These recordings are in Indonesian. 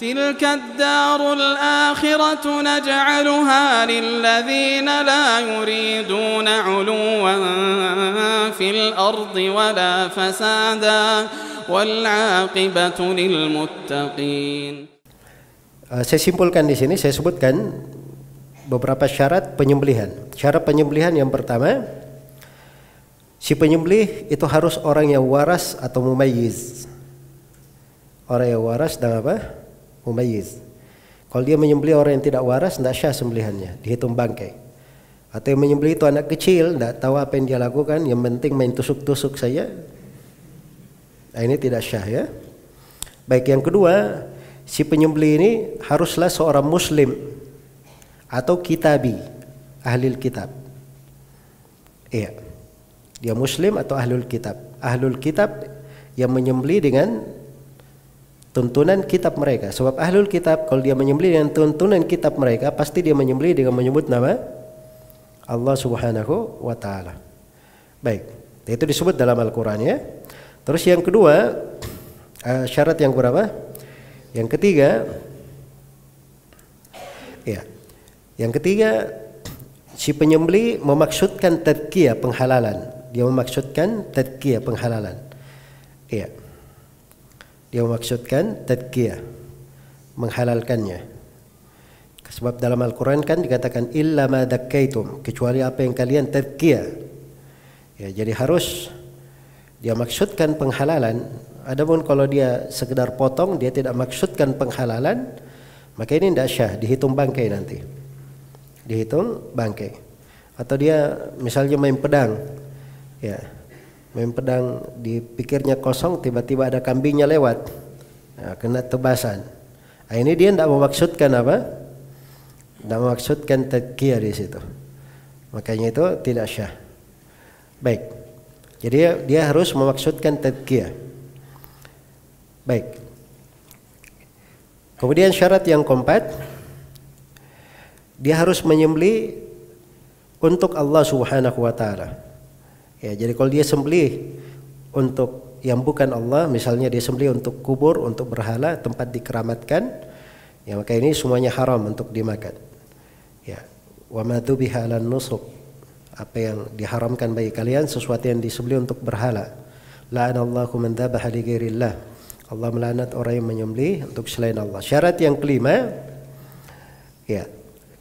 تلك الدار الآخرة نجعلها للذين لا يريدون علوا في الأرض ولا فسادا والعاقبة للمتقين. Saya simpulkan di sini, saya sebutkan beberapa syarat penyembelihan. Syarat penyembelihan yang pertama, si penyembelih itu harus orang yang waras atau mumayyiz. Orang yang waras dan apa? Mumayyiz. Kalau dia menyembelih orang yang tidak waras, tidak syah sembelihannya, dihitung bangkai. Atau yang menyembelih itu anak kecil, tidak tahu apa yang dia lakukan, yang penting main tusuk-tusuk saja. Nah, ini tidak syah ya. Baik, yang kedua, si penyembelih ini haruslah seorang muslim atau kitabi, ahlul kitab. Iya. Dia muslim atau ahlul kitab. Ahlul kitab yang menyembelih dengan tuntunan kitab mereka. Sebab ahlul kitab kalau dia menyembelih dengan tuntunan kitab mereka, pasti dia menyembelih dengan menyebut nama Allah Subhanahu wa taala. Baik, itu disebut dalam Al-Qur'an ya. Terus yang kedua, syarat yang berapa? Yang ketiga, ya. Yang ketiga, si penyembelih memaksudkan tadkiyah penghalalan. Dia memaksudkan tadkiyah penghalalan. Iya. Dia memaksudkan tadkiyah, menghalalkannya. Sebab dalam Al-Quran kan dikatakan illa ma dakkaitum, kecuali apa yang kalian tadkiyah. Ya, jadi harus dia maksudkan penghalalan. Adapun kalau dia sekedar potong, dia tidak maksudkan penghalalan, maka ini tidak syah, dihitung bangkai nanti. Dihitung bangkai. Atau dia misalnya main pedang, ya. Main pedang dipikirnya kosong, tiba-tiba ada kambingnya lewat, nah, kena tebasan. Nah, ini dia tidak memaksudkan apa? Tidak memaksudkan tadkiyah di situ. Makanya itu tidak syah. Baik. Jadi dia harus memaksudkan tadkiyah. Baik. Kemudian syarat yang keempat, dia harus menyembelih untuk Allah Subhanahu wa taala. Ya, jadi kalau dia sembelih untuk yang bukan Allah, misalnya dia sembelih untuk kubur, untuk berhala, tempat dikeramatkan, ya maka ini semuanya haram untuk dimakan. Ya, wa ma dzubiha 'alan nusuk, apa yang diharamkan bagi kalian, sesuatu yang disembelih untuk berhala. La'anallahu man dzabaha li ghairillah. Allah melaknat orang yang menyembelih untuk selain Allah. Syarat yang kelima, ya,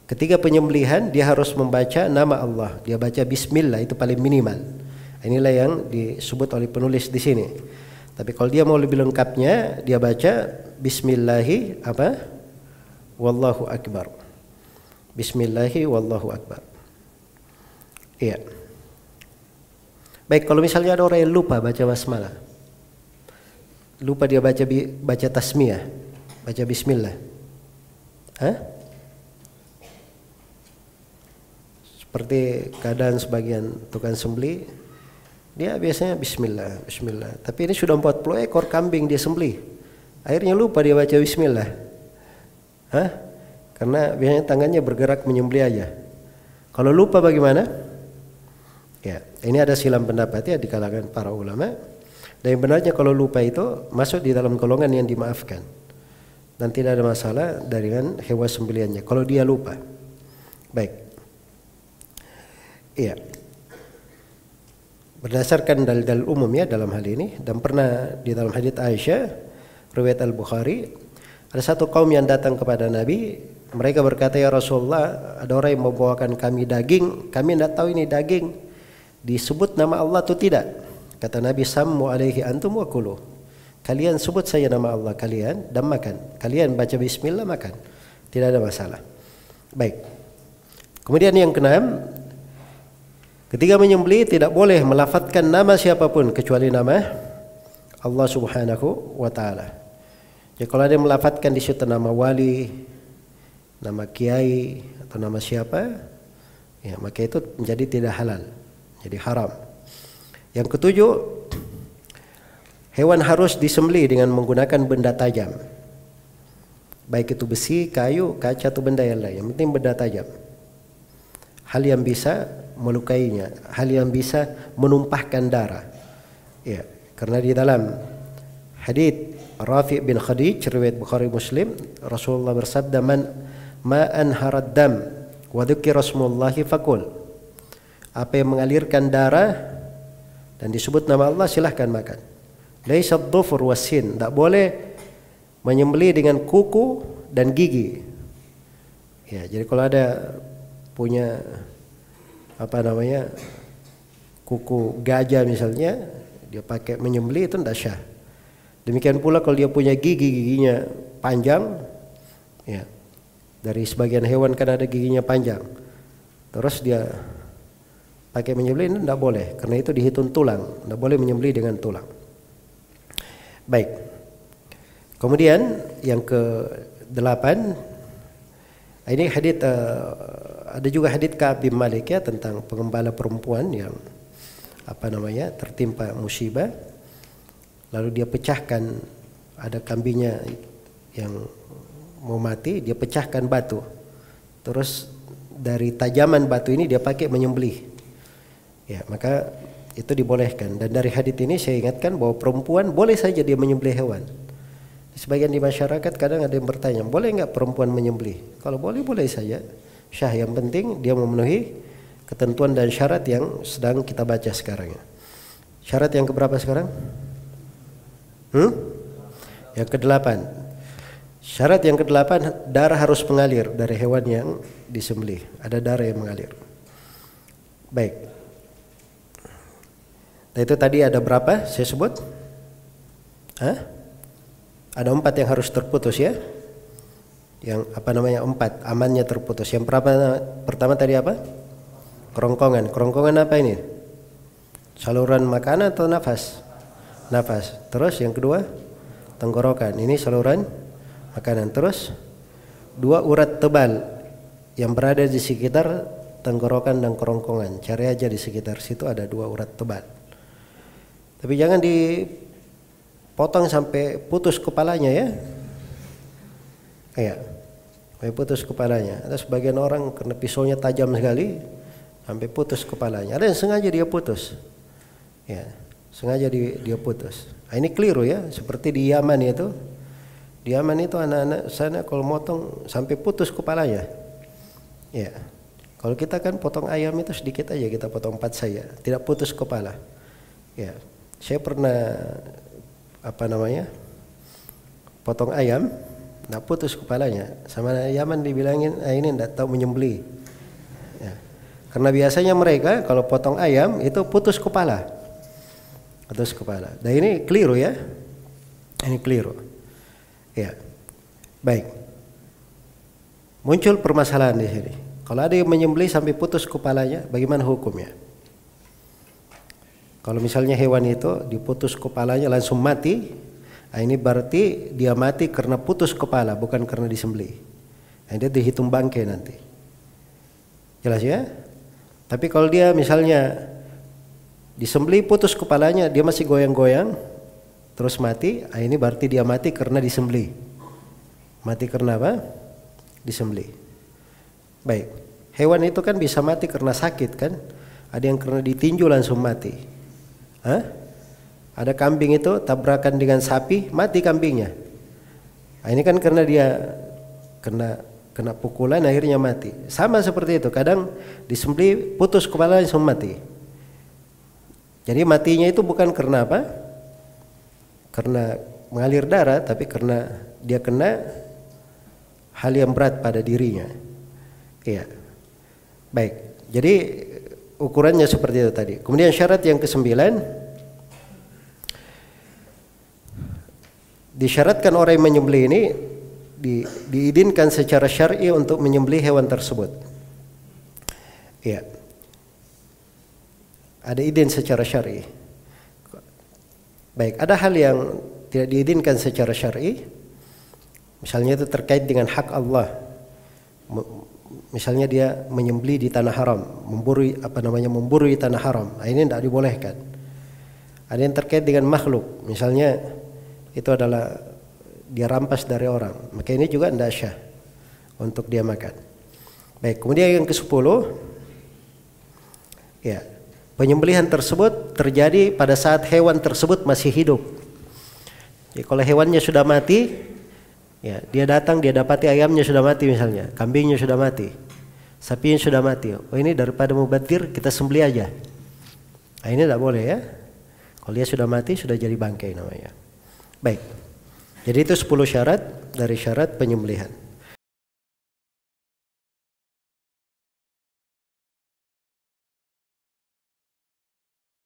ketika penyembelihan dia harus membaca nama Allah. Dia baca bismillah, itu paling minimal. Inilah yang disebut oleh penulis di sini. Tapi kalau dia mau lebih lengkapnya, dia baca bismillahi apa? Wallahu akbar. Bismillahi wallahu akbar. Iya. Baik, kalau misalnya ada orang yang lupa baca basmalah, lupa dia baca tasmiyah, baca bismillah. Hah? Seperti keadaan sebagian tukang sembelih, dia biasanya bismillah, bismillah. Tapi ini sudah 40 ekor kambing dia sembelih. Akhirnya lupa dia baca bismillah. Hah? Karena biasanya tangannya bergerak menyembelih aja. Kalau lupa bagaimana? Ya, ini ada silang pendapat ya di kalangan para ulama. Dan yang benarnya kalau lupa itu masuk di dalam golongan yang dimaafkan. Dan tidak ada masalah dengan hewan sembelihannya kalau dia lupa. Baik. Iya. Berdasarkan dalil-dalil umum ya dalam hal ini, dan pernah di dalam hadits Aisyah riwayat Al-Bukhari, ada satu kaum yang datang kepada Nabi, mereka berkata, ya Rasulullah, ada orang yang membawakan kami daging, kami tidak tahu ini daging disebut nama Allah atau tidak. Kata Nabi, sammu alaihi antum wa kulu. Kalian sebut saja nama Allah kalian dan makan. Kalian baca bismillah makan. Tidak ada masalah. Baik. Kemudian yang keenam, ketika menyembelih tidak boleh melafadzkan nama siapapun kecuali nama Allah Subhanahu wa taala. Jadi kalau ada yang melafadzkan di situ nama wali, nama kiai atau nama siapa, ya maka itu menjadi tidak halal, jadi haram. Yang ketujuh, hewan harus disembelih dengan menggunakan benda tajam. Baik itu besi, kayu, kaca atau benda yang lain. Yang penting benda tajam. Hal yang bisa melukainya, hal yang bisa menumpahkan darah. Ya, karena di dalam hadits Rafi' bin Khadij, riwayat Bukhari Muslim, Rasulullah bersabda, ma anharad dam wa dzukira rasmullahi fakul. Apa yang mengalirkan darah dan disebut nama Allah silahkan makan. Laisa dhufur wasin, tidak boleh menyembelih dengan kuku dan gigi. Ya, jadi kalau ada punya kuku gajah misalnya, dia pakai menyembelih itu tidak syah. Demikian pula kalau dia punya giginya panjang, ya, dari sebagian hewan kan ada giginya panjang, terus dia pakai menyembelih itu tidak boleh, karena itu dihitung tulang, tidak boleh menyembelih dengan tulang. Baik. Kemudian yang ke-8, ini hadits ada juga hadits Ka'ab bin Malik ya, tentang pengembala perempuan yang tertimpa musibah, lalu dia pecahkan, ada kambingnya yang mau mati, dia pecahkan batu, terus dari tajaman batu ini dia pakai menyembelih, ya, maka itu dibolehkan. Dan dari hadits ini saya ingatkan bahwa perempuan boleh saja dia menyembelih hewan. Sebagian di masyarakat kadang ada yang bertanya, boleh nggak perempuan menyembelih? Kalau boleh, boleh saja. Syah, yang penting dia memenuhi ketentuan dan syarat yang sedang kita baca sekarang. Syarat yang keberapa sekarang? Yang ke-8. Syarat yang ke-8, darah harus mengalir dari hewan yang disembelih. Ada darah yang mengalir. Baik. Nah, itu tadi ada berapa saya sebut? Ada 4 yang harus terputus ya. Yang 4 amannya terputus. Yang pertama tadi apa? Kerongkongan. Kerongkongan apa ini? Saluran makanan atau nafas? Nafas. Terus yang kedua, tenggorokan. Ini saluran makanan. Terus 2 urat tebal yang berada di sekitar tenggorokan dan kerongkongan. Cari aja di sekitar situ ada 2 urat tebal. Tapi jangan dipotong sampai putus kepalanya ya. Iya, sampai putus kepalanya. Ada sebagian orang karena pisaunya tajam sekali sampai putus kepalanya. Ada yang sengaja dia putus. Ya, sengaja dia putus. Nah, ini keliru ya, seperti di Yaman itu. Di Yaman itu anak-anak sana kalau motong sampai putus kepalanya. Ya. Kalau kita kan potong ayam itu sedikit aja, kita potong 4 saja, tidak putus kepala. Ya. Saya pernah potong ayam, nggak putus kepalanya. Sama Yaman dibilangin, ini nggak tahu menyembelih. Ya. Karena biasanya mereka kalau potong ayam itu putus kepala, putus kepala. Nah ini keliru ya, ini keliru. Ya, baik. Muncul permasalahan di sini. Kalau ada yang menyembelih sampai putus kepalanya, bagaimana hukumnya? Kalau misalnya hewan itu diputus kepalanya langsung mati, ini berarti dia mati karena putus kepala, bukan karena disembelih. Dia dihitung bangkai nanti. Jelas ya? Tapi kalau dia misalnya disembelih putus kepalanya, dia masih goyang-goyang, terus mati, ini berarti dia mati karena disembelih. Mati karena apa? Disembelih. Baik. Hewan itu kan bisa mati karena sakit kan? Ada yang karena ditinju langsung mati. Ada kambing itu tabrakan dengan sapi, mati kambingnya. Nah, ini kan karena dia kena pukulan akhirnya mati. Sama seperti itu, kadang disembelih putus kepala langsung mati. Jadi matinya itu bukan karena apa? Karena mengalir darah, tapi karena dia kena hal yang berat pada dirinya. Iya. Baik. Jadi ukurannya seperti itu tadi. Kemudian syarat yang ke-9, disyaratkan orang yang menyembelih ini diizinkan secara syar'i untuk menyembelih hewan tersebut. Ya. Ada izin secara syar'i. Baik, ada hal yang tidak diizinkan secara syar'i. Misalnya itu terkait dengan hak Allah. Misalnya dia menyembelih di tanah haram, memburu di tanah haram. Nah, ini tidak dibolehkan. Ada yang terkait dengan makhluk, misalnya itu adalah dia rampas dari orang, maka ini juga tidak syah untuk dia makan. Baik, kemudian yang ke-10, ya, penyembelihan tersebut terjadi pada saat hewan tersebut masih hidup. Jadi kalau hewannya sudah mati, ya dia datang, dia dapati ayamnya sudah mati misalnya, kambingnya sudah mati, sapinya sudah mati. Oh ini daripada mubadzir, kita sembelih aja. Nah, ini tidak boleh ya. Kalau dia sudah mati, sudah jadi bangkai namanya. Baik. Jadi itu 10 syarat dari syarat penyembelihan.